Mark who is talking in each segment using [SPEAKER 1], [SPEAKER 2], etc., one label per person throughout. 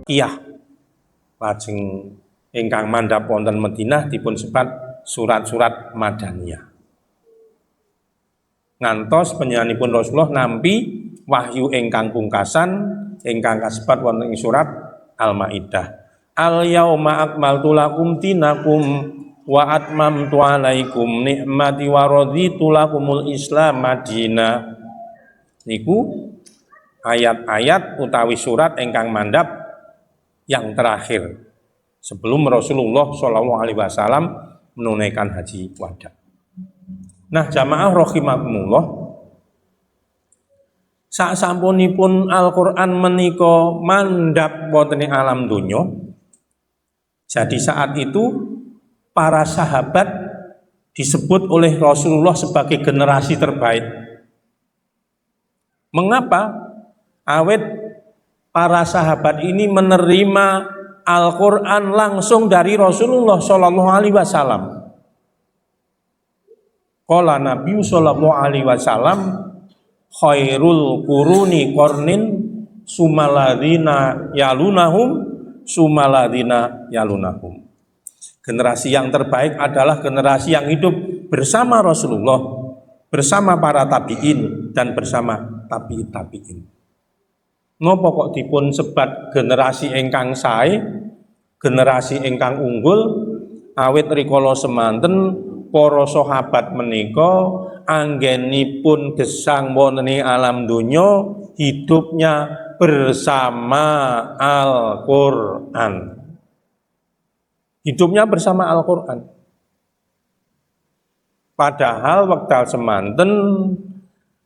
[SPEAKER 1] Iyah lajeng ingkang mandhap wonten Madinah dipun sebat surat-surat Madaniyah. Ngantos panjenenganipun Rasulullah nampi wahyu ingkang pungkasan ingkang kasebat wonten ing surat Al-Maidah. Al-yauma akmaltu lakum dinakum wa atmamtu alaikum ni'mati wa raditu lakumul Islam madina. Niku ayat-ayat utawi surat ingkang mandhap yang terakhir sebelum Rasulullah SAW menunaikan haji wada. Nah, jamaah rahimakumullah, sasampunipun Al-Qur'an menika mandhap wonten ing alam donya. Jadi saat itu para sahabat disebut oleh Rasulullah sebagai generasi terbaik. Mengapa? Awet para sahabat ini menerima Al-Qur'an langsung dari Rasulullah sallallahu alaihi wasallam. Qala Nabi sallallahu alaihi wasallam, khairul quruni qarnin sumaladina yalunahum. Generasi yang terbaik adalah generasi yang hidup bersama Rasulullah, bersama para tabi'in dan bersama tabi'in. Napa kok dipun sebat generasi ingkang sae, generasi ingkang unggul? Awit rikala semanten para sahabat menika anggenipun gesang wonten ing alam donya hidupnya bersama Al-Qur'an. Hidupnya bersama Al-Qur'an. Padahal wekdal semanten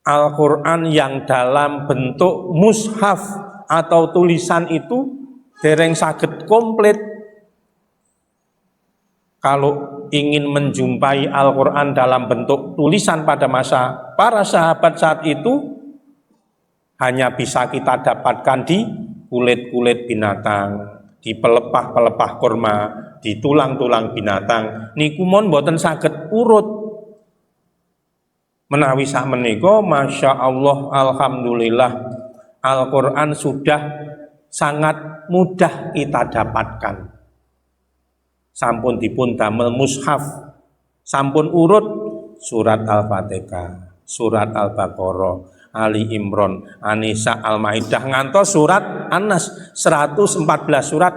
[SPEAKER 1] Al-Qur'an yang dalam bentuk mushaf atau tulisan itu dereng saged komplit. Kalau ingin menjumpai Al-Qur'an dalam bentuk tulisan pada masa para sahabat saat itu, hanya bisa kita dapatkan di kulit-kulit binatang, di pelepah-pelepah kurma, di tulang-tulang binatang. Niku mon boten saged urut. Menawi sak menika masya Allah, alhamdulillah, Al-Qur'an sudah sangat mudah kita dapatkan. Sampun dipun damel mushaf, sampun urut surat Al-Fatihah, surat Al-Baqarah, Ali Imran, An-Nisa, Al-Maidah ngantos surat An-Nas, 114 surat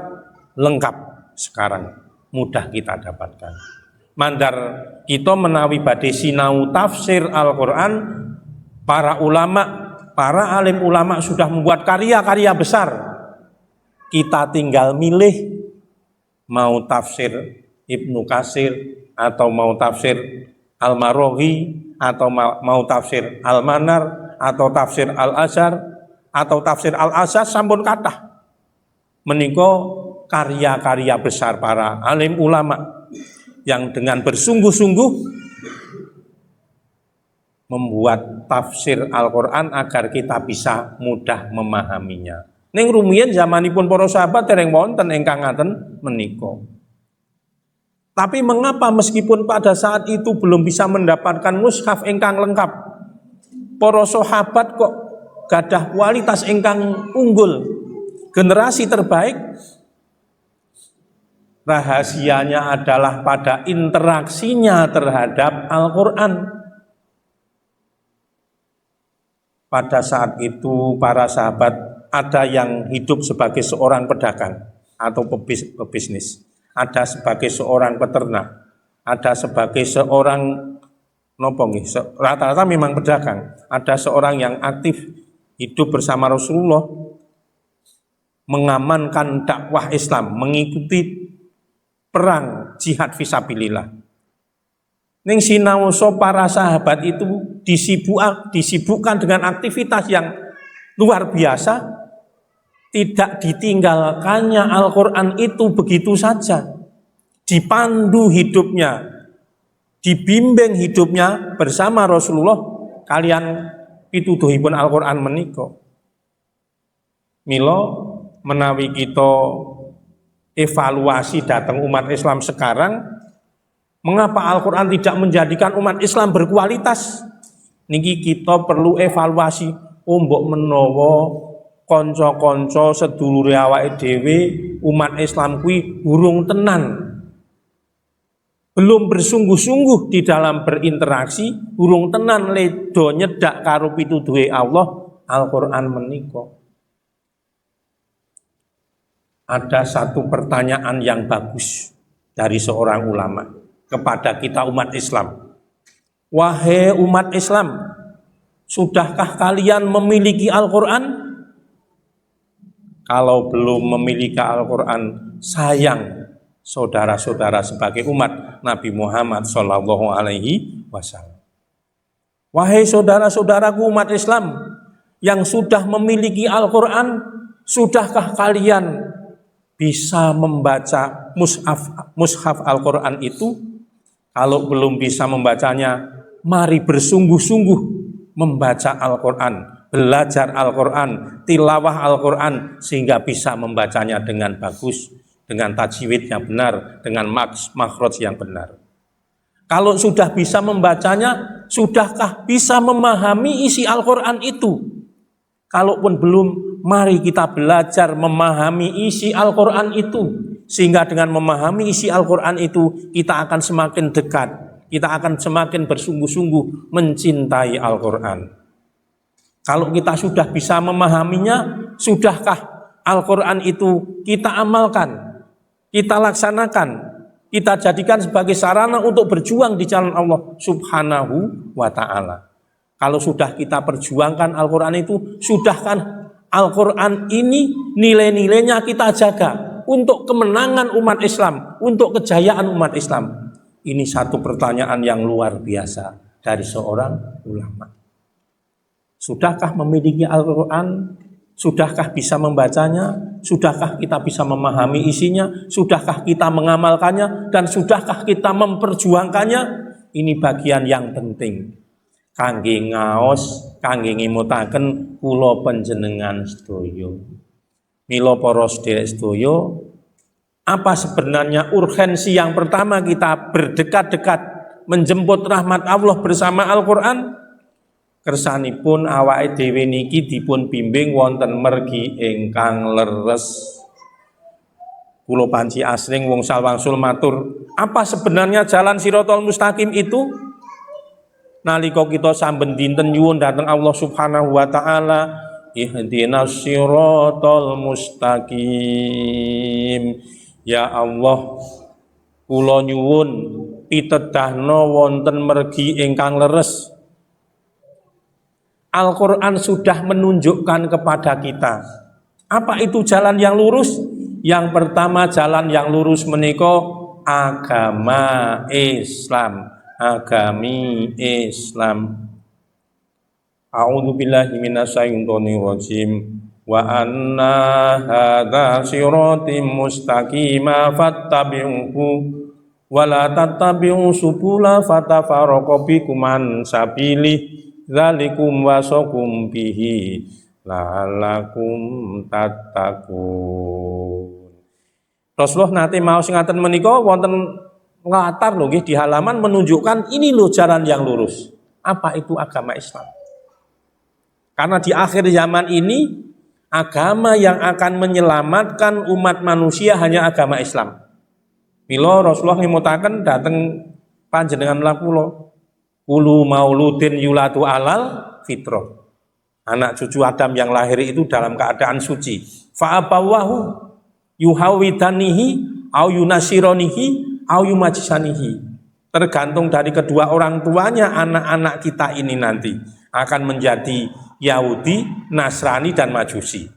[SPEAKER 1] lengkap sekarang mudah kita dapatkan. Mandar kita menawi badhe sinau tafsir Al-Qur'an, para ulama, para alim ulama sudah membuat karya-karya besar. Kita tinggal milih mau tafsir Ibnu Katsir atau mau tafsir Al-Maraghi atau mau tafsir Al-Manar atau tafsir Al-Azhar atau tafsir Al-Asas, sampun kathah menika karya-karya besar para alim ulama yang dengan bersungguh-sungguh membuat tafsir Al-Qur'an agar kita bisa mudah memahaminya. Ning rumiyin zamanipun para sahabat dereng wonten ingkang ngaten menika. Tapi mengapa meskipun pada saat itu belum bisa mendapatkan mushaf ingkang lengkap, para sahabat kok gadah kualitas ingkang unggul, generasi terbaik? Rahasianya adalah pada interaksinya terhadap Al-Qur'an. Pada saat itu para sahabat ada yang hidup sebagai seorang pedagang atau pebisnis, ada sebagai seorang peternak, ada sebagai seorang rata-rata memang pedagang, ada seorang yang aktif hidup bersama Rasulullah, mengamankan dakwah Islam, mengikuti perang jihad fisabilillah. Ning sinaosa para sahabat itu disibukkan dengan aktivitas yang luar biasa. Tidak ditinggalkannya Al-Qur'an itu begitu saja. Dipandu hidupnya, dibimbing hidupnya bersama Rasulullah kalian pituduhipun Al-Qur'an menika. Mila menawi kita evaluasi datang umat Islam sekarang, mengapa Al-Qur'an tidak menjadikan umat Islam berkualitas? Niki kita perlu evaluasi. Mbok menawa kanca-kanca sedulure awake dhewe umat Islam kuwi urung tenan. Belum bersungguh-sungguh di dalam berinteraksi, urung tenan ledo nyedak karo pituduhe Allah Al-Qur'an menika. Ada satu pertanyaan yang bagus dari seorang ulama kepada kita umat Islam. Wahai umat Islam, sudahkah kalian memiliki Al-Qur'an? Kalau belum memiliki Al-Qur'an, sayang saudara-saudara sebagai umat Nabi Muhammad Shallallahu Alaihi Wasallam. Wahai saudara-saudaraku umat Islam yang sudah memiliki Al-Qur'an, sudahkah kalian bisa membaca mushaf Al-Qur'an itu? Kalau belum bisa membacanya, mari bersungguh-sungguh membaca Al-Qur'an, belajar Al-Qur'an, tilawah Al-Qur'an sehingga bisa membacanya dengan bagus, dengan tajwid yang benar, dengan makhraj yang benar. Kalau sudah bisa membacanya, sudahkah bisa memahami isi Al-Qur'an itu? Kalaupun belum, mari kita belajar memahami isi Al-Qur'an itu, sehingga dengan memahami isi Al-Qur'an itu kita akan semakin dekat, kita akan semakin bersungguh-sungguh mencintai Al-Qur'an. Kalau kita sudah bisa memahaminya, sudahkah Al-Qur'an itu kita amalkan, kita laksanakan, kita jadikan sebagai sarana untuk berjuang di jalan Allah Subhanahu wa ta'ala. Kalau sudah kita perjuangkan Al-Qur'an itu, sudahkan Al-Qur'an ini nilai-nilainya kita jaga untuk kemenangan umat Islam, untuk kejayaan umat Islam. Ini satu pertanyaan yang luar biasa dari seorang ulama. Sudahkah memiliki Al-Qur'an? Sudahkah bisa membacanya? Sudahkah kita bisa memahami isinya? Sudahkah kita mengamalkannya? Dan sudahkah kita memperjuangkannya? Ini bagian yang penting. Kangge ngaos, kangge ngemutaken kula panjenengan sedaya. Mila para sedherek sedaya, apa sebenarnya urgensi yang pertama kita berdekat-dekat menjemput rahmat Allah bersama Al-Qur'an? Kersanipun awake dhewe niki dipun bimbing wonten mergi ingkang leres. Kula panci asring wangsul matur, apa sebenarnya jalan Shiratal Mustaqim itu? Nalika kita samben dinten nyuwun dhateng Allah Subhanahu wa taala, ihdinas shiratal mustaqim. Ya Allah, kula nyuwun pitedahna wonten mergi ingkang leres. Al-Qur'an sudah menunjukkan kepada kita. Apa itu jalan yang lurus? Yang pertama jalan yang lurus menika agama Islam, agami Islam. A'udzu billahi minasyaitonir rajim. Wa anna hadza siratim mustaqima fattabi'uhu wa la tattabi'u subula fatafarraqu bikum an sabilihi dzalikum wasakum bihi la'allakum tattaqun. Rasulullah nate maos ngaten menika wonten latar lho nggih di halaman menunjukkan ini loh jalan yang lurus. Apa itu agama Islam? Karena di akhir zaman ini agama yang akan menyelamatkan umat manusia hanya agama Islam. Mila Rasulullah ngemutaken dhateng panjenengan kula, kulu mauludin yulatu alal fitrah. Anak cucu Adam yang lahir itu dalam keadaan suci. Fa'abawahu yuhawidanihi au yunasironihi au yumajisanihi. Tergantung dari kedua orang tuanya, anak-anak kita ini nanti akan menjadi Yahudi, Nasrani, dan Majusi.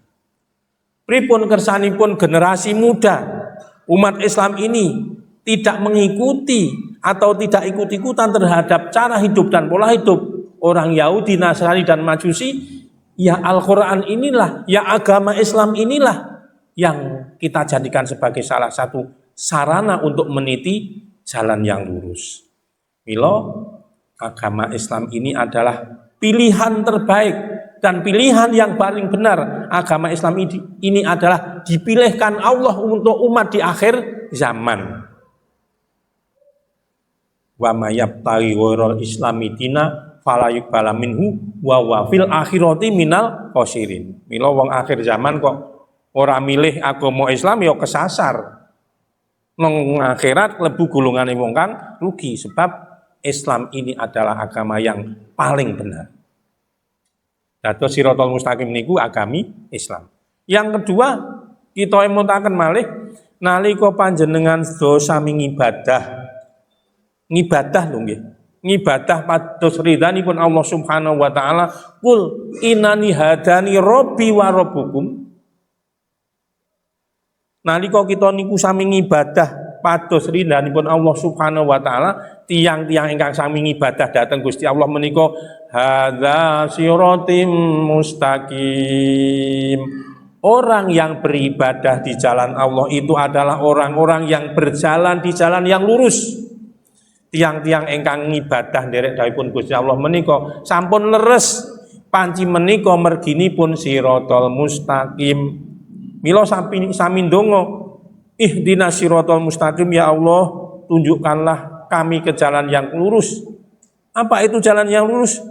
[SPEAKER 1] Pripun kersanipun generasi muda umat Islam ini tidak mengikuti atau tidak ikut-ikutan terhadap cara hidup dan pola hidup orang Yahudi, Nasrani, dan Majusi, ya Al-Qur'an inilah, ya agama Islam inilah yang kita jadikan sebagai salah satu sarana untuk meniti jalan yang lurus. Milo, agama Islam ini adalah pilihan terbaik dan pilihan yang paling benar. Agama Islam ini adalah dipilihkan Allah untuk umat di akhir zaman. Wa may yabtaghi ghairal islami dina fala yuqbala minhu wa fil akhirati minal khosirin. Mila wong akhir zaman kok ora milih agama Islam ya kesasar. Nang akhirat klebu golongane wong kang rugi sebab Islam ini adalah agama yang paling benar. Dados siratal mustaqim niku agami Islam. Yang kedua, kita emutaken malih nalika panjenengan sedaya sami ngibadah lho nggih. Ngibadah pados ridhanipun Allah Subhanahu wa taala, qul innani hadani rabbi wa rabbukum. Nalika kita niku sami ngibadah pados ridhanipun Allah Subhanahu wa taala, tiang-tiang ingkang sami ngibadah dhateng Gusti Allah menika hadza siratim mustaqim. Orang yang beribadah di jalan Allah itu adalah orang-orang yang berjalan di jalan yang lurus. Tiang-tiang ingkang ngibadah nderek dawuhipun Gusti Allah menika sampun leres panci menika merginipun siratal mustaqim. Mila sami ndonga, ihdinas siratal mustaqim ya Allah, tunjukkanlah kami ke jalan yang lurus. Apa itu jalan yang lurus?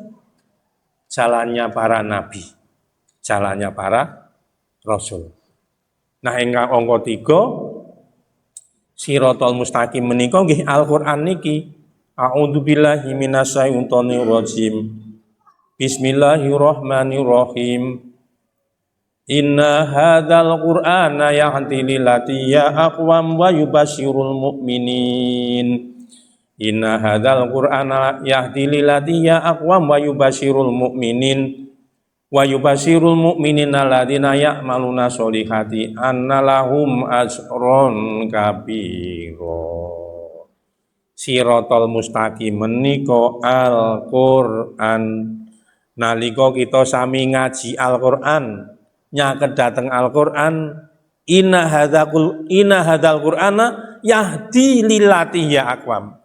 [SPEAKER 1] Jalannya para nabi, jalannya para rasul. Nah, ingkang angka 3 siratal mustaqim menika nggih Al-Qur'an niki. A'udzubillahi minasyaitonir rajim. Bismillahirrahmanirrahim. Inna hadzal qur'ana yahdi lillati ya aqwam wa yubasyirul mu'minin. Inna hadzal qur'ana yahdi lillati ya aqwam wa yubasyirul mu'minin. Wa yubasyirul mu'minina alladziina ya'maluna sholihati anna lahum ajron kabira. Siratal mustaqim menika Al-Qur'an. Nalika kita sami ngaji Al-Qur'an, nyaket dateng Al-Qur'an, inna hadzal qur'ana yahdi lillati ya aqwam.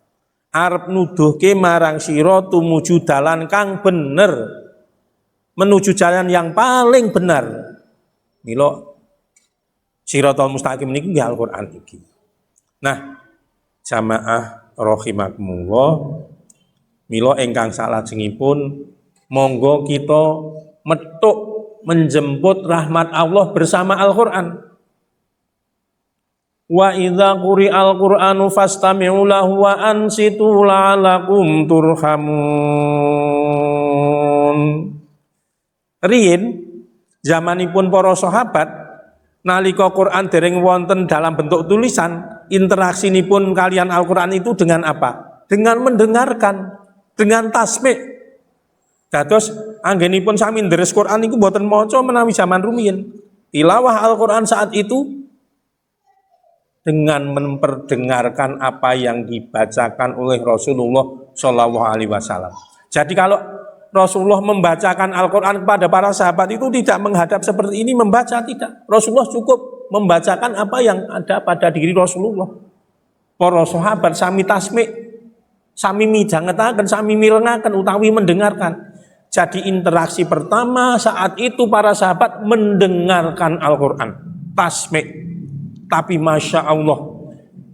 [SPEAKER 1] Arep nuduhke marang sira tumuju dalan kang bener, menuju jalan yang paling benar. Mila siratal mustaqim niki nggih Al-Qur'an iki. Nah, jamaah rahimakumullah, mila ingkang salajengipun monggo kita metuk menjemput rahmat Allah bersama Al-Qur'an. Wa idza quri'al qur'anu fastami'u lahu wa ansitu la'allakum turhamun. Riyin zamanipun para sahabat nalika Quran dereng wonten dalam bentuk tulisan, interaksi-nipun kalian Al-Qur'an itu dengan apa? Dengan mendengarkan, dengan tasmi'. Dados anggenipun sami ndheres Quran niku mboten maca menawi zaman rumiyin. Tilawah Al-Qur'an saat itu dengan memperdengarkan apa yang dibacakan oleh Rasulullah Shallallahu Alaihi Wasallam. Jadi kalau Rasulullah membacakan Al-Qur'an kepada para sahabat itu tidak menghadap seperti ini membaca, tidak. Rasulullah cukup membacakan apa yang ada pada diri Rasulullah. Para sahabat sami tasmi', sami midhangetaken, sami mirengaken utawi mendengarkan. Jadi interaksi pertama saat itu para sahabat mendengarkan Al-Qur'an, tasmi'. Tapi Masya Allah,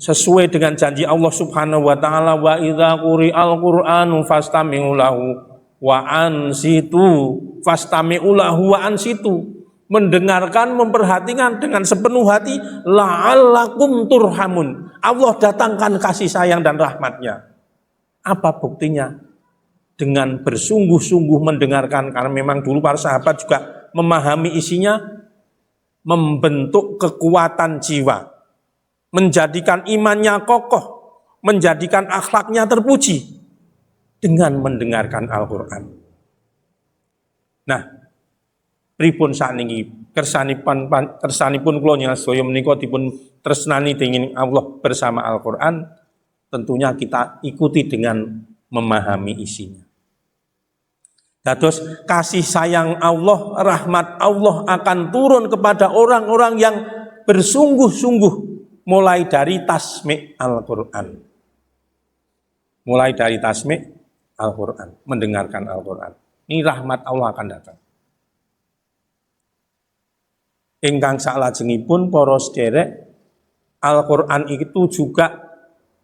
[SPEAKER 1] sesuai dengan janji Allah Subhanahu wa ta'ala, wa idza quri'al qur'anu fastami'u lahu wa ansitu, fastami'u lahu wa ansitu. Mendengarkan, memperhatikan dengan sepenuh hati, la'allakum turhamun. Allah datangkan kasih sayang dan rahmatnya. Apa buktinya? Dengan bersungguh-sungguh mendengarkan, karena memang dulu para sahabat juga memahami isinya, membentuk kekuatan jiwa, menjadikan imannya kokoh, menjadikan akhlaknya terpuji dengan mendengarkan Al-Qur'an. Nah, pripun sakniki kersanipun kula nyuwun sedaya menika dipun tresnani dening Allah bersama Al-Qur'an, tentunya kita ikuti dengan memahami isinya. Dados kasih sayang Allah, rahmat Allah akan turun kepada orang-orang yang bersungguh-sungguh mulai dari tasmi' Al-Qur'an. Mulai dari tasmi' Al-Qur'an, mendengarkan Al-Qur'an. Ini rahmat Allah akan datang. Ingkang salajengipun para sederek, Al-Qur'an itu juga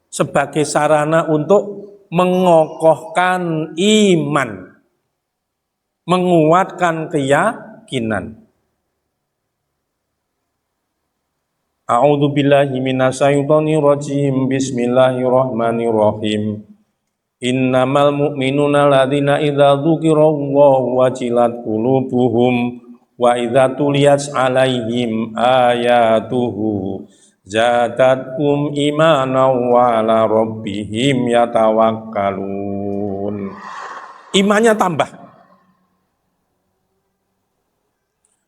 [SPEAKER 1] sebagai sarana untuk mengokohkan iman, menguatkan keyakinan. A'udzu billahi minasyaitonir rajim. Bismillahirrahmanirrahim. Innamal mu'minuna alladzina idza dzukirallahu wajilat qulubuhum wa idza tuliyat 'alaihim ayatuhu zadatkum imanan wa 'ala rabbihim yatawakkalun. Imannya tambah.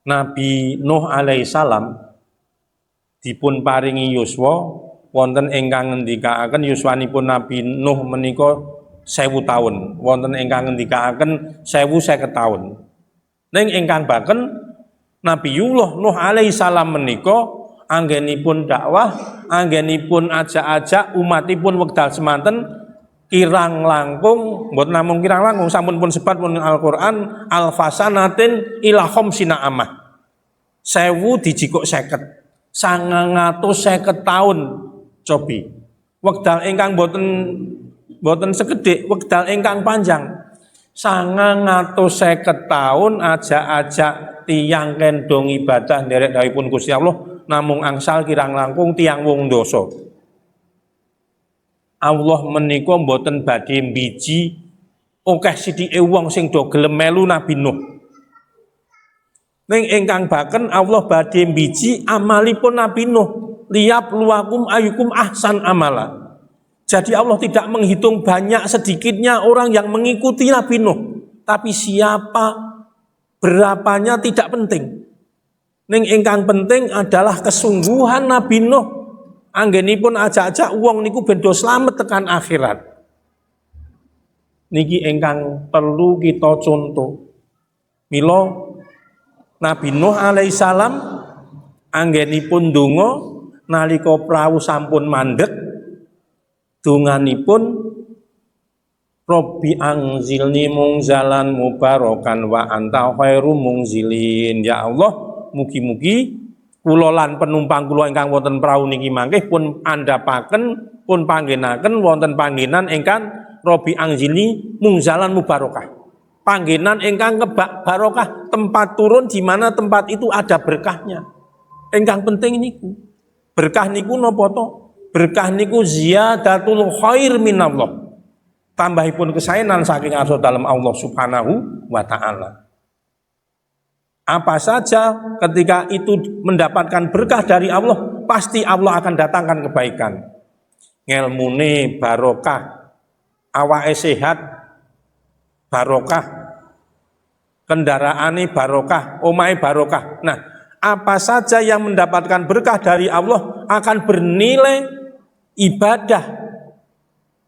[SPEAKER 1] Nabi Nuh alaihissalam dipun paringi yuswa wonten ingkang ngendikaaken yuswanipun Nabi Nuh menika 1000 taun, wonten ingkang ngendikaaken 1050 taun. Ning ingkang baken Nabiullah Nuh alaihissalam menika anggenipun dakwah, anggenipun ajak-ajak umatipun wekdal semanten kirang langkung, mboten namung kirang langkung, sampun pun sebat pun Al-Qur'an alfasanatin ila khamsina amah. 1000 dijikuk 50. 950 taun cobi. Wekdal ingkang boten sekedhik, wekdal ingkang panjang. 950 taun ajak-ajak tiyang kendong ibadah nderek dawuhipun Gusti Allah namung angsal kirang langkung tiyang wong dosa. Allah menika boten badhe mbiji akeh sithike wong sing do gelem melu Nabi Nuh. Ning ingkang baken Allah badhe mbiji amalipun Nabi Nuh, liyab luwakum ayukum ahsan amala. Jadi Allah tidak menghitung banyak sedikitnya orang yang mengikuti Nabi Nuh, tapi siapa berapanya tidak penting. Ning ingkang penting adalah kesungguhan Nabi Nuh anggenipun ajak-ajak wong niku ben do slamet tekan akhirat. Niki ingkang perlu kita contoh. Mila Nabi Nuh alaihissalam anggenipun donga nalika prau sampun mandeg, donganipun Robbi anzilni mungzalan mubarakan wa anta khairum mungzilin. Ya Allah, mugi-mugi kula lan penumpang kula ingkang wonten prau niki mangke pun andhapaken pun panggenaken wonten panggenan ingkang Robbi anzilni mungzalan mubarakah. Panggenan ingkang kebak barokah, tempat turun di mana tempat itu ada berkahnya. Ingkang penting niku. Berkah niku napa to? Berkah niku ziyadatul khair minallah. Tambahipun kesaenan saking arsa dalem Allah Subhanahu wa taala. Apa saja ketika itu mendapatkan berkah dari Allah, pasti Allah akan datangkan kebaikan. Ngelmune barokah, awake sehat barokah, kendaraane barokah, omahe barokah. Nah, apa saja yang mendapatkan berkah dari Allah akan bernilai ibadah,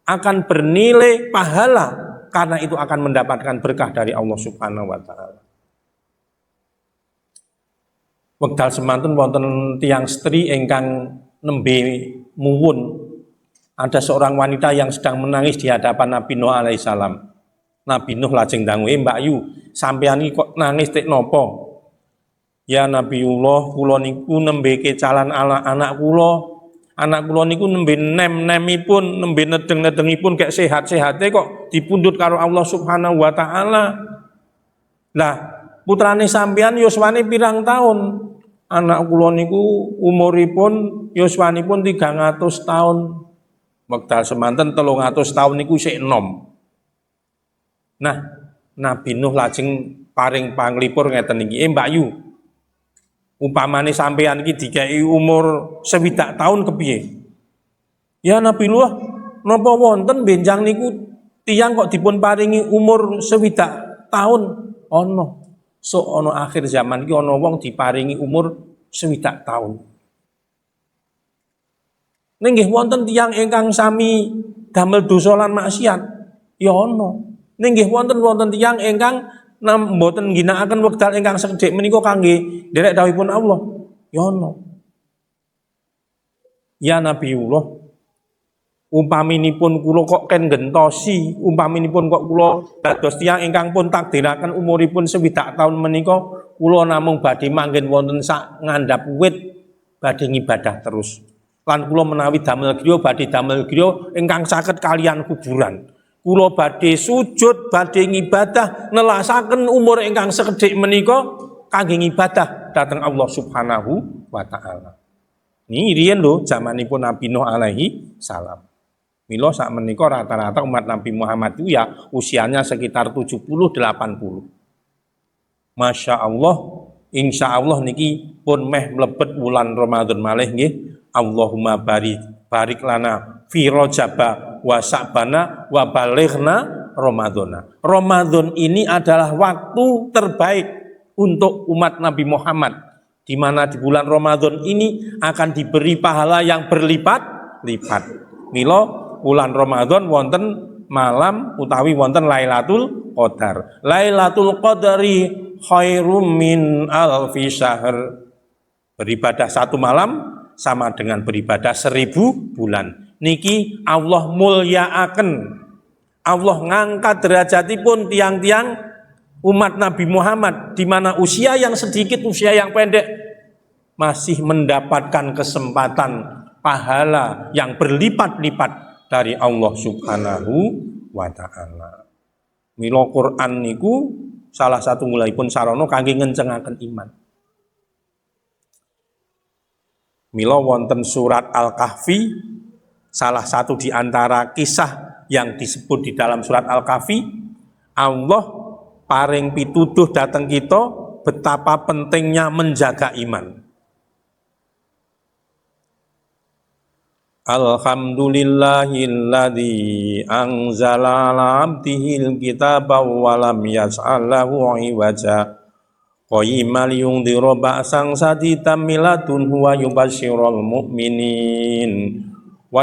[SPEAKER 1] akan bernilai pahala, karena itu akan mendapatkan berkah dari Allah Subhanahu wa taala. Wekdal semanten wonten tiyang stri ingkang nembe muwun. Ada seorang wanita yang sedang menangis di hadapan Nabi Nuh alaihissalam. Nabi Nuh lajeng dawuh, "Mbak Yu, sampeyan iki kok nangis tek napa?" "Ya Nabiullah, kula niku nembe kecalan anak kula. Anak kula niku nembe nem-nemipun, nembe nedeng-nedengipun kek sehat-sehate kok dipundhut karo Allah Subhanahu wa taala." Lah, putrane sampeyan yuswane pirang taun? Anak kula niku umuripun yuswanipun 300 taun. Wekdal semanten 300 taun niku sik enom. Nah, Nabi Nuh lajeng paring panglipur ngeten iki, "Mbak Yu, umpamane sampeyan iki dikei umur 60 taun kepiye?" "Ya Nabiullah, napa wonten benjang niku tiyang kok dipun paringi umur 60 taun?" "Ana. Sok ana akhir zaman iki ana wong diparingi umur 60 taun. Ning nggih wonten tiyang ingkang sami damel dosa lan maksiat, ya ana. Ning nggih wonten tiyang ingkang mboten ngginakaken wekdal ingkang sekedhik menika kangge nderek dawuhipun Allah, ya ana." "Ya Nabiullah, umpaminipun kula kok ken gentosi, umpaminipun kok kula dados tiyang ingkang pun takdiraken umuripun 60 taun menika, kula namung badhe manggen wonten sak ngandhap wit badhe ngibadah terus. Lan kula menawi damel griya badhe damel griya ingkang saged kaliyan kuburan. kula badhe sujud, badhe ngibadah, nelasaken umur ingkang sekedhik menika kangge ngibadah dhateng Allah Subhanahu wa taala. Ini riyen lho zamanipun Nabi Nuh alaihi salam. Mila sak menika rata-rata umat Nabi Muhammad itu ya usianya sekitar 70-80. Masya Allah, insya Allah niki pun meh mlebet wulan Ramadan malih nggih. Allahumma barik lana fi Rajaba wa Sa'bana wa balighna Ramadana. Ramadan ini adalah waktu terbaik untuk umat Nabi Muhammad, di mana di bulan Ramadan ini akan diberi pahala yang berlipat-lipat. Mila bulan Ramadan wonten malam utawi wonten Lailatul Qadar. Lailatul Qadari khairum min alfi syahr. Beribadah satu malam sama dengan beribadah 1000 bulan. Niki Allah mulyaaken. Allah ngangkat derajatipun tiang-tiang umat Nabi Muhammad, di mana usia yang sedikit, usia yang pendek masih mendapatkan kesempatan pahala yang berlipat-lipat dari Allah Subhanahu wa taala. Mila Quran niku salah satu mulai-pun sarana kangge ngencengaken iman. Mila wonten surat Al-Kahfi, salah satu di antara kisah yang disebut di dalam surat Al-Kahfi, Allah paring pituduh dateng kita betapa pentingnya menjaga iman. Alhamdulillahilladzi anzala 'ala 'abdihil kitaba wa lam yaj'al lahu 'iwaja qayyiman liyundhira ba'san shadidan min ladunhu wa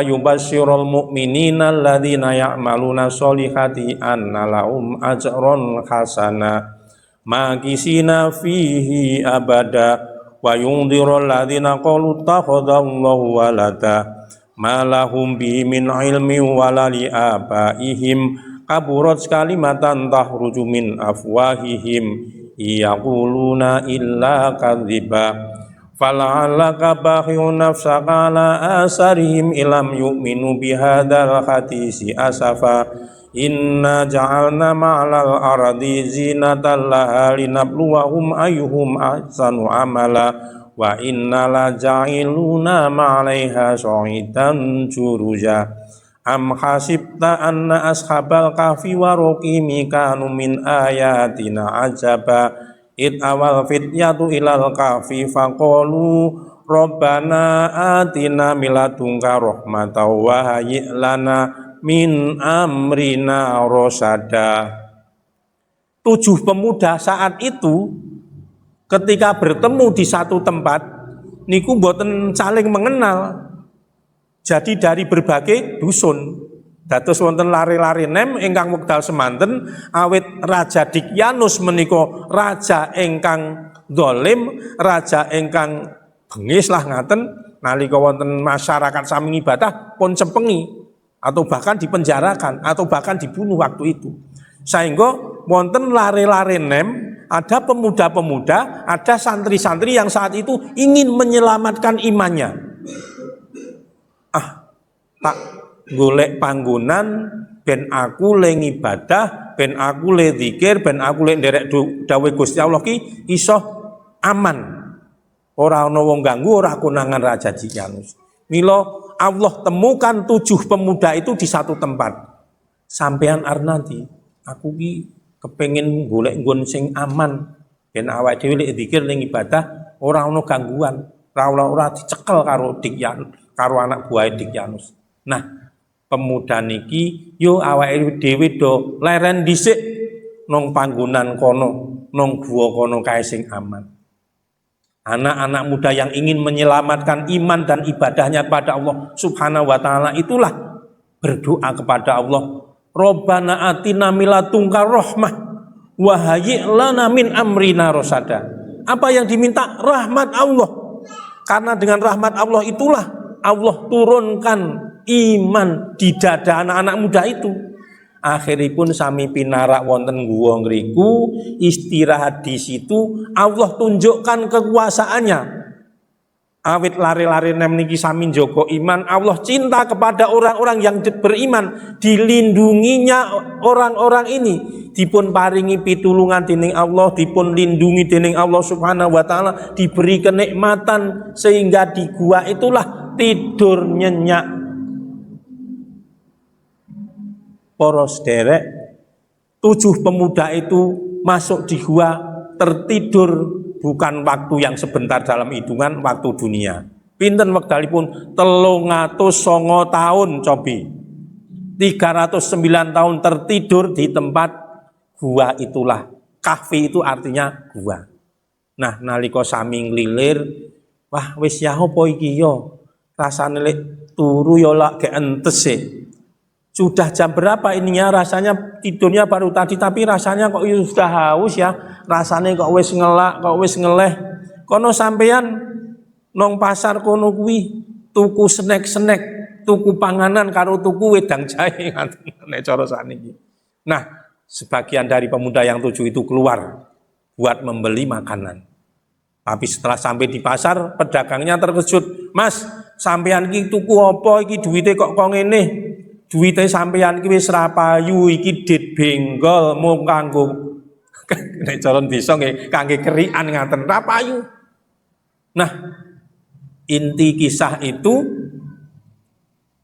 [SPEAKER 1] yubashshirul mu'minina alladzina ya'maluna sholihati anna lahum ajran hasana makisina fihi abada wa yundhirul ladzina qalu takhadallahu walada ma lahum bihi min ilmi wala li abaihim kaburat kalimatan tahruju min afwahihim yaquluna illa kadziba fala'allaka bakhi'un nafsaka ala asarihim ilam yu'minu bihadzal hadisi asafa inna ja'alna ma'al ardi zinatan laha linabluwahum ayyuhum ahsanu amala wa inna la ja'iluna ma'alaiha syahidan juruja am hasibta anna ashabal kahfi wa raqimi kanu min ayatina ajaba id awal fityatu ilal kahfi faqalu rabbana atina min ladunka rahmatan wa hayyi' lana min amrina rasada. 7 pemuda saat itu ketika bertemu di satu tempat niku mboten saling mengenal. Jadi dari berbagai dusun dados wonten lari-lari nem ingkang wekdal semanten awit Raja Dikyanus menika raja ingkang zalim, raja ingkang bengis lah ngaten, nalika wonten masyarakat sami ibadah pun cepengi atau bahkan dipenjarakan atau bahkan dibunuh waktu itu. Sehingga wonten lari-lari nem, ada pemuda-pemuda, ada santri-santri yang saat itu ingin menyelamatkan imannya. Tak golek panggonan ben aku le ngibadah, ben aku le zikir, ben aku le nderek dawuh Gusti Allah ki iso aman. Ora ana wong ganggu, ora konangan Raja Dikyanus. Mila Allah temukan 7 pemuda itu di satu tempat. Sampean arnanti, aku ki kepengin golek nggon sing aman, ben awake dhewe le zikir le ibadah, ora ana gangguan, ora dicekel karo Dikyanus, karo anak buah Dikyanus. Nah, pemuda niki yo awake dhewe do leren dhisik nang panggonan kono, nang gua kono kae sing aman. Anak-anak muda yang ingin menyelamatkan iman dan ibadahnya kepada Allah Subhanahu wa taala itulah berdoa kepada Allah, Rabbana atina min ladunka rahmah wa hayyi' lana min amrina rasada. Apa yang diminta? Rahmat Allah. Karena dengan rahmat Allah itulah Allah turunkan iman di dada anak-anak muda itu. Akhiripun sami pinarak wonten guwa ngriku, istirahat di situ, Allah tunjukkan kekuasaannya. Awit lari-lari nem niki sami njogo iman, Allah cinta kepada orang-orang yang beriman, dilindunginya orang-orang ini, dipun paringi pitulungan dening Allah, dipun lindungi dening Allah Subhanahu wa taala, diberi kenikmatan sehingga di gua itulah tidur nyenyak. Para sederek, 7 pemuda itu masuk di gua tertidur. Bukan waktu yang sebentar dalam hitungan waktu dunia. Pinten wekdalipun 309 tahun cobi. 309 tahun tertidur di tempat gua itulah. Kahfi itu artinya gua. Nah, nalika sami nglilir, wah wis ya apa iki yo? Rasane lek turu yo lak ge entes e. Sudah jam berapa ininya, rasanya tidurnya baru tadi tapi rasanya kok sudah haus ya, rasanya kok wis ngelak, kok wis ngeleh. Kono sampean nong pasar kono kuwi tuku snack-snack, tuku panganan karo tuku wedang jahe nek cara saniki. Nah, sebagian dari pemuda yang 7 itu keluar buat membeli makanan. Tapi setelah sampai di pasar, pedagangnya terkejut, "Mas, sampean iki tuku apa iki duwite kok ngene? Duwite sampeyan ki wis ra payu, iki dit benggol mung kanggo nek cara desa nggih kangge kerikan ngaten ra payu." Nah, inti kisah itu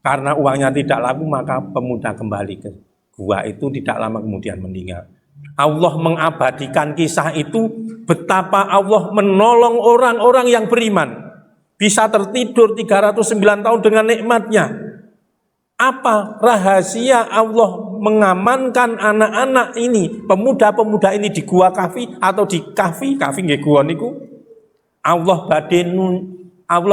[SPEAKER 1] karena uangnya tidak laku maka pemuda kembali ke gua itu tidak lama kemudian meninggal. Allah mengabadikan kisah itu betapa Allah menolong orang-orang yang beriman bisa tertidur 309 tahun dengan nikmatnya. Apa rahasia Allah mengamankan anak-anak ini, pemuda-pemuda ini di gua Kahfi atau di Kahfi nggih gua niku? Allah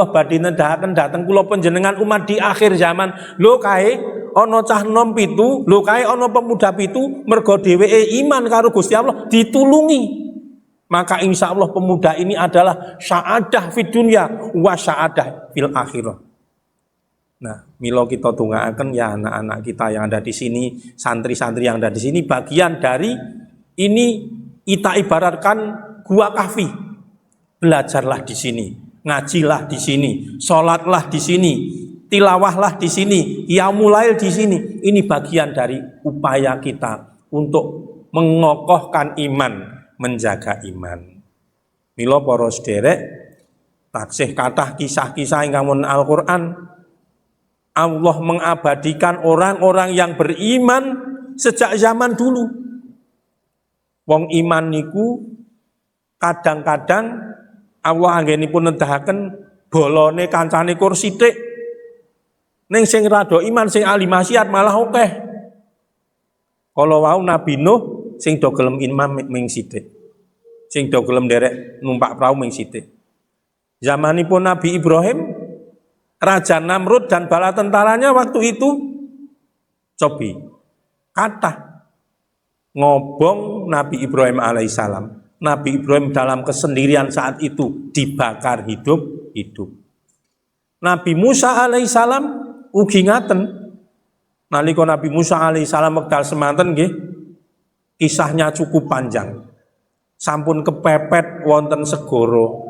[SPEAKER 1] badhe nedahaken dhateng kula panjenengan umat di akhir zaman. Lho kae ana cah nom pitu, lho kae ana pemuda pitu, mergo dheweke iman karo Gusti Allah ditulungi. Maka insya Allah pemuda ini adalah sa'adah fid dunya wa sa'adah fil akhirah. Nah, milo kita tunggaken ya anak-anak kita yang ada di sini, santri-santri yang ada di sini, bagian dari ini kita ibaratkan gua Kahfi. Belajarlah di sini, ngajilah di sini, sholatlah di sini, tilawahlah di sini, qiyamul di sini. Ini bagian dari upaya kita untuk mengokohkan iman, menjaga iman. Milo para sederek, taksih kathah kisah-kisah ingkang wonten Al-Qur'an. Allah mengabadikan orang-orang yang beriman sejak zaman dulu. Wong iman niku kadang-kadang Allah anggenipun nedahaken bolone kancane kur sithik. Ning sing rada iman sing ahli maksiat malah akeh. Kala wau Nabi Nuh sing do gelem iman ming sithik. Sing do gelem nderek numpak prau ming sithik. Zamanipun Nabi Ibrahim, Raja Namrud dan bala tentaranya waktu itu cobi kathah ngobong Nabi Ibrahim alaihissalam. Nabi Ibrahim dalam kesendirian saat itu dibakar hidup-hidup. Nabi Musa alaihissalam ugi ngaten. Nalika Nabi Musa alaihissalam wekdal semanten nggih, kisahnya cukup panjang. Sampun kepepet wonten segara.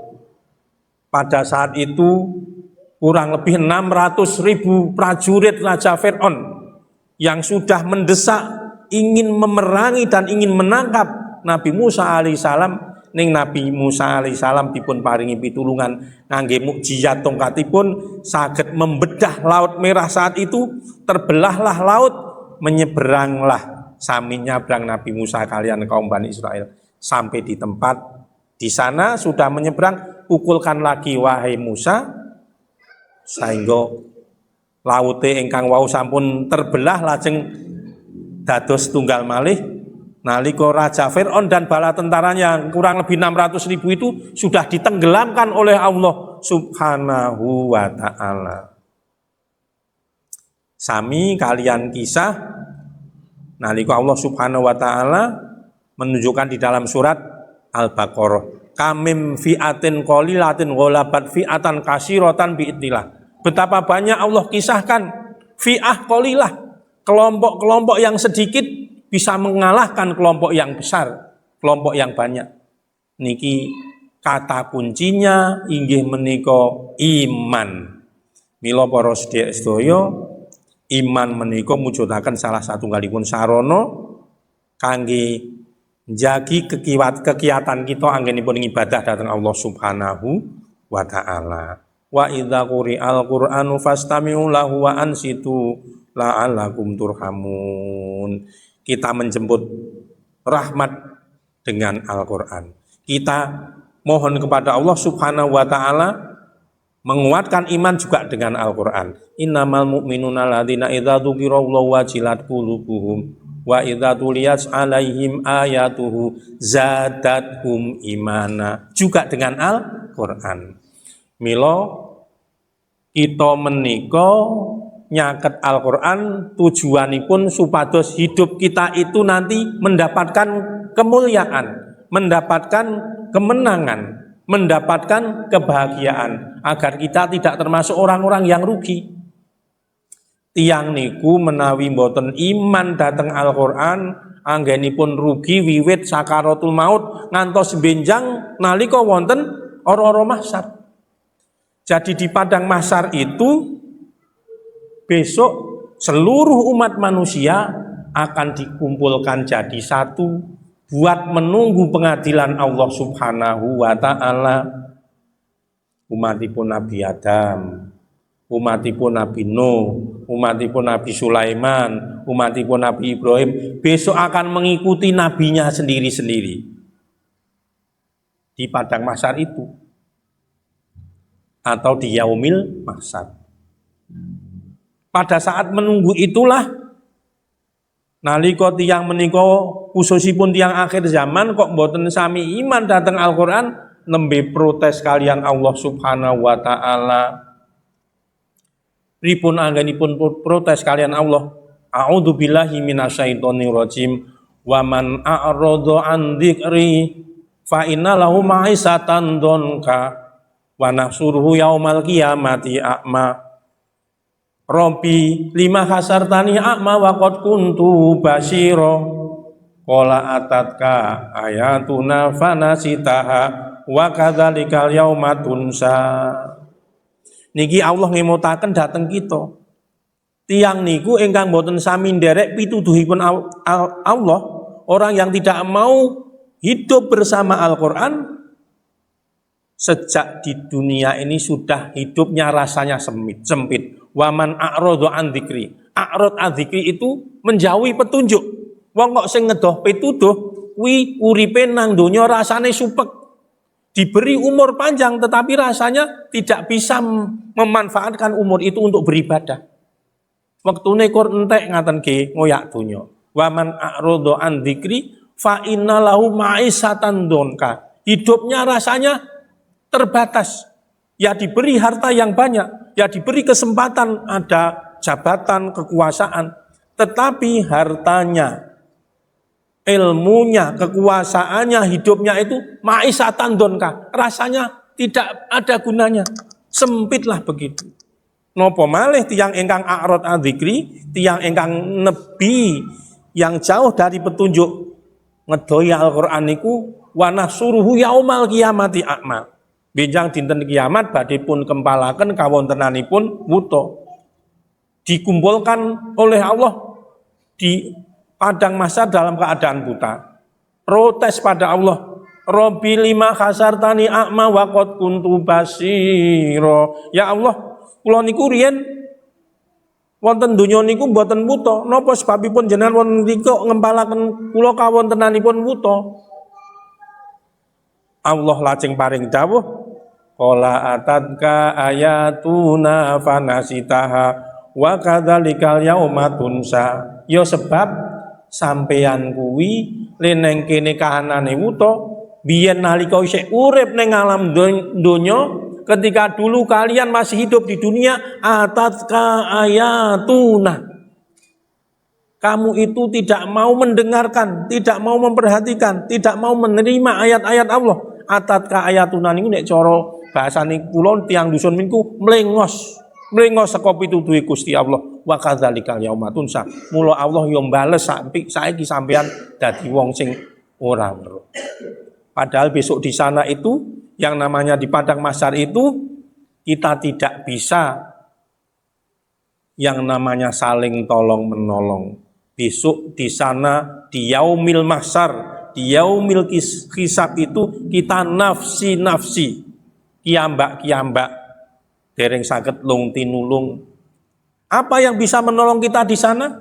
[SPEAKER 1] Pada saat itu kurang lebih 600.000 prajurit Raja Fir'aun yang sudah mendesak ingin memerangi dan ingin menangkap Nabi Musa alaihissalam. Ning Nabi Musa alaihissalam dipun paringi pitulungan ngangge mukjizat tongkatipun saged membedah Laut Merah. Saat itu terbelahlah laut, menyeberanglah sami nyabrang Nabi Musa kalian kaum Bani Israel sampai di tempat. Di sana sudah menyeberang, pukulkan lagi wahai Musa, sehingga laute ingkang wau sampun terbelah lajeng dados tunggal malih. Nalika Raja Fir'aun dan bala tentaranya kurang lebih 600.000 itu sudah ditenggelamkan oleh Allah Subhanahu wa ta'ala. Sami kalian kisah nalika Allah Subhanahu wa ta'ala menunjukkan di dalam surat Al-Baqarah, kamim fi'atin qalilatin ghalabat fi'atan katsiratan biidznillah. Betapa banyak Allah kisahkan fi'ah qalilah, kelompok-kelompok yang sedikit bisa mengalahkan kelompok yang besar, kelompok yang banyak. Niki Kata kuncinya inggih menika iman. Mila para sedaya, iman menika mujudaken salah satunggalipun sarana kangge njagi kegiatan kita anggenipun ibadah dhateng Allah Subhanahu wa taala. Wa idza quri'al Qur'anu fastami'u lahu wa ansitu la'allakum turhamun. Kita menjemput rahmat dengan Al-Qur'an. Kita mohon kepada Allah Subhanahu wa taala menguatkan iman juga dengan Al-Qur'an. Innamal mu'minuna alladzina idza dzukirallahu wajilat qulubuhum wa idza tuliyat 'alaihim ayatuhu zadathum imana. Juga dengan Al-Qur'an. Mila kita menika nyaket Al-Qur'an tujuanipun supados hidup kita itu nanti mendapatkan kemuliaan, mendapatkan kemenangan, mendapatkan kebahagiaan, agar kita tidak termasuk orang-orang yang rugi. Tiyang niku menawi mboten iman dhateng Al-Qur'an, anggenipun rugi wiwit sakaratul maut ngantos benjang nalika wonten ora-ora mahsyar. Jadi di padang mahsyar itu besok seluruh umat manusia akan dikumpulkan jadi satu buat menunggu pengadilan Allah Subhanahu wa taala. Umatipun Nabi Adam, umatipun Nabi Nuh, umatipun Nabi Sulaiman, umatipun Nabi Ibrahim besok akan mengikuti nabinya sendiri-sendiri di padang mahsyar itu atau di yaumil mahsyar. Pada saat menunggu itulah nalika tiyang menika khususipun tiyang akhir zaman kok mboten sami iman dhateng Al-Qur'an, nembe protes kalian Allah Subhanahu wa taala. Pripun anggenipun protes kalian Allah? A'udzubillahi minasyaitonir rajim. Wa man a'rada an dzikri fa inna lahu ma'isatan donka wa nahsuruhu yaumal qiyamati a'ma. Rabbi lima hasartani a'ma wa qad kuntu basyira. Qala atatka ayatuna fanasitaha wa kadzalikal yauma tunsa. Niki Allah ngemutaken dhateng kita. Tiyang niku ingkang boten sami nderek pituduhipun Allah, orang yang tidak mau hidup bersama Al-Qur'an sejak di dunia ini sudah hidupnya rasanya sempit. Waman a'rada an dzikri. A'rad an dzikri itu menjauhi petunjuk. Wong kok sing ngedoh pituduh kuwi uripe nang donya rasane supek. Diberi umur panjang tetapi rasanya tidak bisa memanfaatkan umur itu untuk beribadah. Wektune kur entek ngaten nggih ngoyak donya. Waman a'rada an dzikri fa inna lahu ma'isatan donka. Hidupnya rasanya terbatas. Ya diberi harta yang banyak, ya diberi kesempatan ada jabatan, kekuasaan, tetapi hartanya, ilmunya, kekuasaannya, hidupnya itu ma'isatan donka, rasanya tidak ada gunanya, sempitlah begitu. Napa malih tiyang ingkang a'rad adzikri, tiyang ingkang nebi yang jauh dari petunjuk ngedohi Al-Qur'an niku wa nahsuruhu yaumal qiyamati a'ma. Benjang dinten kiamat badhe pun kempalaken kawontenanipun wuta. Dikumpulkan oleh Allah di padang mahsyar dalam keadaan buta. Protes pada Allah, Rabbi lima khasartani a'ma wa qad kuntu basyira. Ya Allah, kula niku riyen wonten donya niku mboten wuta. Napa sebabipun jenengan wonten mrika ngempalaken kula kawontenanipun wuta? Allah lajeng paring dawuh, qala atatka ayatuna fanasitaha wa kadzalikal yauma tunsa. Ya sebab sampeyan kuwi leneng kene kahanane wuta, biyen nalika isih urip ning alam donya, ketika dulu kalian masih hidup di dunia, atatka ayatuna. Kamu itu tidak mau mendengarkan, tidak mau memperhatikan, tidak mau menerima ayat-ayat Allah. Atatka ayatuna niku nek cara bahasane kula tiyang dusun niku mlengos saka pituduhe Gusti Allah. Wa kadzalikal yauma tunsa. Mula Allah yo mbales saiki sampean dadi wong sing ora weruh. Padahal besok di sana itu yang namanya di padang mahsyar itu kita tidak bisa yang namanya saling tolong menolong. Besok di sana di yaumil mahsyar, di yaumil hisab itu kita nafsi-nafsi, kiambak-kiambak, dereng saged lung tinulung. Apa yang bisa menolong kita di sana?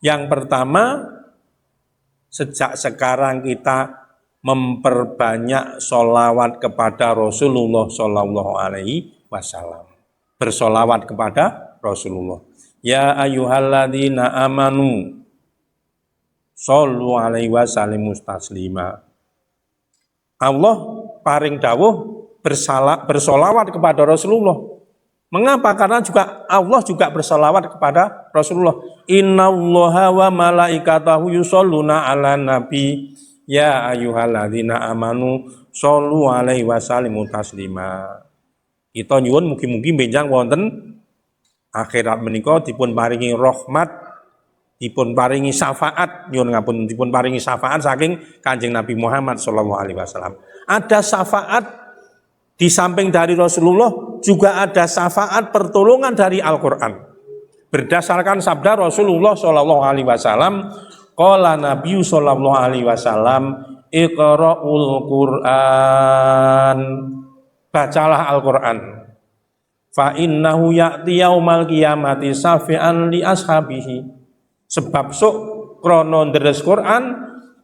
[SPEAKER 1] Yang pertama, sejak sekarang kita memperbanyak sholawat kepada Rasulullah Shallallahu Alaihi Wasallam. Bersolawat kepada Rasulullah. Ya ayyuhalladzina amanu shollu alaihi wasallimu taslima. Allah paring dawuh bersolawat kepada Rasulullah. Mengapa? Karena juga Allah juga bersolawat kepada Rasulullah. Innallaha wa malaikatahu yusholluna ala nabi. Ya ayyuhalladzina amanu shollu alaihi wasallimu taslima. Kita nyuwun mugi-mugi benjang wonten akhirat menika dipun paringi rahmat, dipun paringi syafaat, nyuwun ngapun dipun paringi syafaat saking Kanjeng Nabi Muhammad sallallahu alaihi wasallam. Ada syafaat di samping dari Rasulullah, juga ada syafaat pertolongan dari Al-Qur'an. Berdasarkan sabda Rasulullah sallallahu alaihi wasallam, qala Nabi sallallahu alaihi wasallam, iqra'ul Qur'an. Bacalah Al-Qur'an. Fa innahu ya'ti yaumal qiyamati safi'an li ashabihi. Sebab sok krono deres Quran,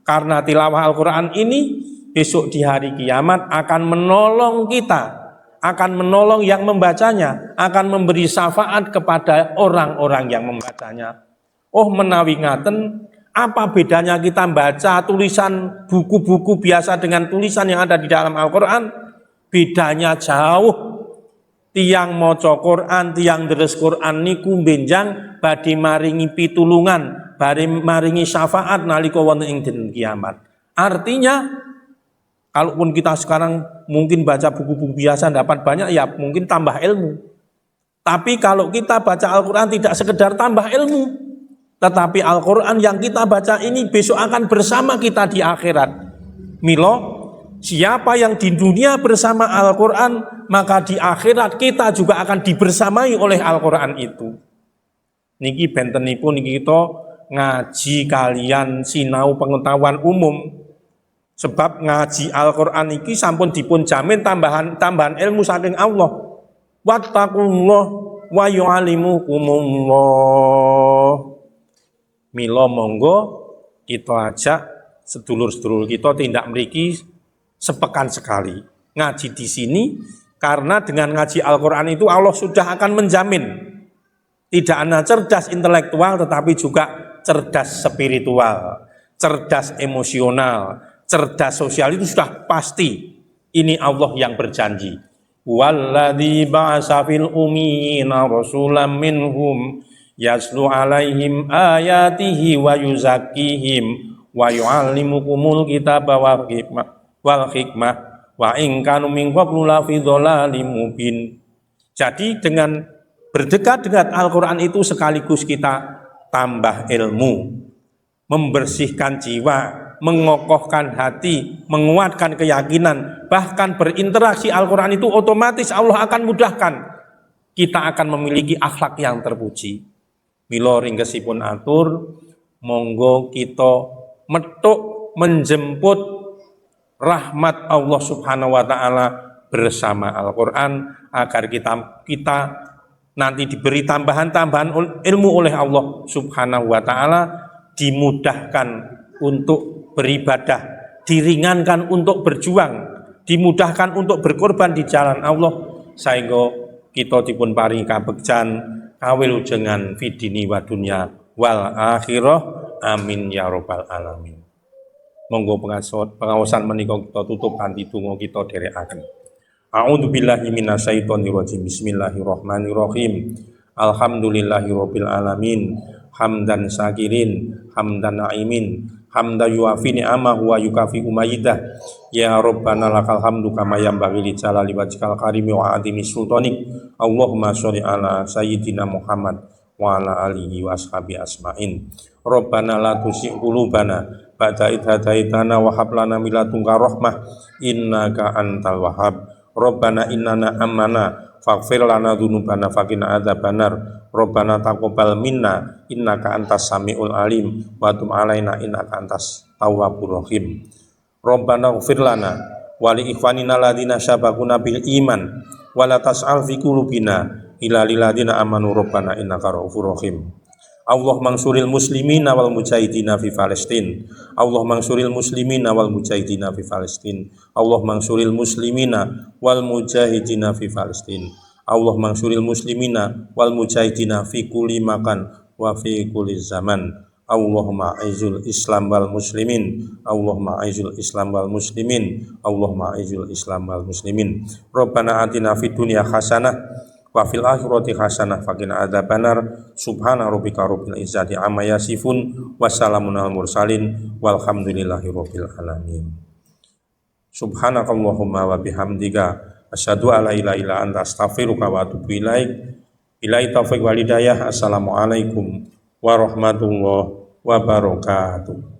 [SPEAKER 1] karena tilawah Al-Quran ini besok di hari kiamat akan menolong kita, akan menolong yang membacanya, akan memberi syafaat kepada orang-orang yang membacanya. Oh menawi ngaten, apa bedanya kita baca tulisan buku-buku biasa dengan tulisan yang ada di dalam Al-Quran? Bedanya jauh. Tiang maca Quran, tiang deres Quran niku benjang badhe maringi pitulungan, badhe maringi syafaat nalika wonten ing dinten kiamat. Artinya, kalaupun kita sekarang mungkin baca buku-buku biasa dapat banyak, ya mungkin tambah ilmu. Tapi kalau kita baca Al-Quran tidak sekedar tambah ilmu, tetapi Al-Quran yang kita baca ini besok akan bersama kita di akhirat. Milo, siapa yang di dunia bersama Al-Quran, maka di akhirat kita juga akan dibersamai oleh Al-Quran itu. Niki bentenipun niki kita ngaji kalian sinau pengetahuan umum. Sebab ngaji Al-Quran niki sampun dipun jamin tambahan ilmu saking Allah. Wattaqullah wa yu'allimukumullah. Mila monggo kita ajak sedulur-sedulur kita tindak mriki sepekan sekali ngaji di sini, karena dengan ngaji Al-Quran itu Allah sudah akan menjamin tidak hanya cerdas intelektual tetapi juga cerdas spiritual, cerdas emosional, cerdas sosial, itu sudah pasti. Ini Allah yang berjanji. Walladzi ba'atsa fil ummiyina rasulan minhum yaslu alaihim ayatihi wa yuzakkihim wa yu'allimukumul kitaba wal hikmah wa in kanu min qablu la fi dhalalim mubin. Jadi dengan berdekat-dekat Al-Quran itu sekaligus kita tambah ilmu, membersihkan jiwa, mengokohkan hati, menguatkan keyakinan, bahkan berinteraksi Al-Quran itu otomatis Allah akan mudahkan. Kita akan memiliki akhlak yang terpuji. Mila ringkesipun atur, monggo kita metuk menjemput rahmat Allah Subhanahu wa taala bersama Al-Qur'an, agar kita nanti diberi tambahan-tambahan ilmu oleh Allah Subhanahu wa taala, dimudahkan untuk beribadah, diringankan untuk berjuang, dimudahkan untuk berkorban di jalan Allah, sehingga kita dipun paringi kabegjan kawilujengan fidini wa dunya wal akhirah, amin ya rabbal alamin. Monggo pengawasan menika kita tutup kanthi donga kita dherekaken. A'udzubillahi minasyaitonir rajim. Bismillahirrahmanirrahim. Alhamdulillahirabbil alamin. Hamdan syakirin, hamdan naimin, hamda yuafi ni'amahu wa yukafi umayyidah. Ya Rabbana lakal hamdu kama yanbaghi li jalali wajhikal karimi wa azimi sultanik. Allahumma sholli ala sayyidina Muhammad wa ala alihi wa ashabi asma'in. Rabbana la tuzigh qulubana ba'da id hadaitana wa hab lana min ladunka rahmah innaka antal wahhab. Rabbana innana amanna faghfir lana dzunubana faqina adzabannar. Rabbana taqabbal minna innaka antas samiul alim wa tub alaina innaka antas tawwabur rahim. Rabbana ighfir lana wa li ikhwanina alladziina sabaquna bil iman wa la tas'al fi qulubina illa lil ladzina amanu rabbana innaka ra'ufur rahim. Allah mansuril muslimina wal mujahidina fi Palestin. Allah mansuril muslimina wal mujahidina fi Palestin. Allah mansuril muslimina wal mujahidina fi Palestin. Allah mansuril muslimina wal mujahidina fi kulli makan wa fi kulli zaman. Allahumma aizul Islam wal muslimin. Allahumma aizul Islam wal muslimin. Allahumma aizul Islam wal muslimin. Rabbana atina fid dunya hasanah wa fil akhirati hasanah faqina adzabannar. Subhana rabbika rabbil izzati amma yasifun wa salamun alal mursalin walhamdulillahi rabbil alamin. Subhanakallahumma wa bihamdika asyhadu alla ilaha illa anta astaghfiruka wa atubu ilaik. Billahi taufiq wal hidayah. Assalamualaikum warahmatullahi wabarakatuh.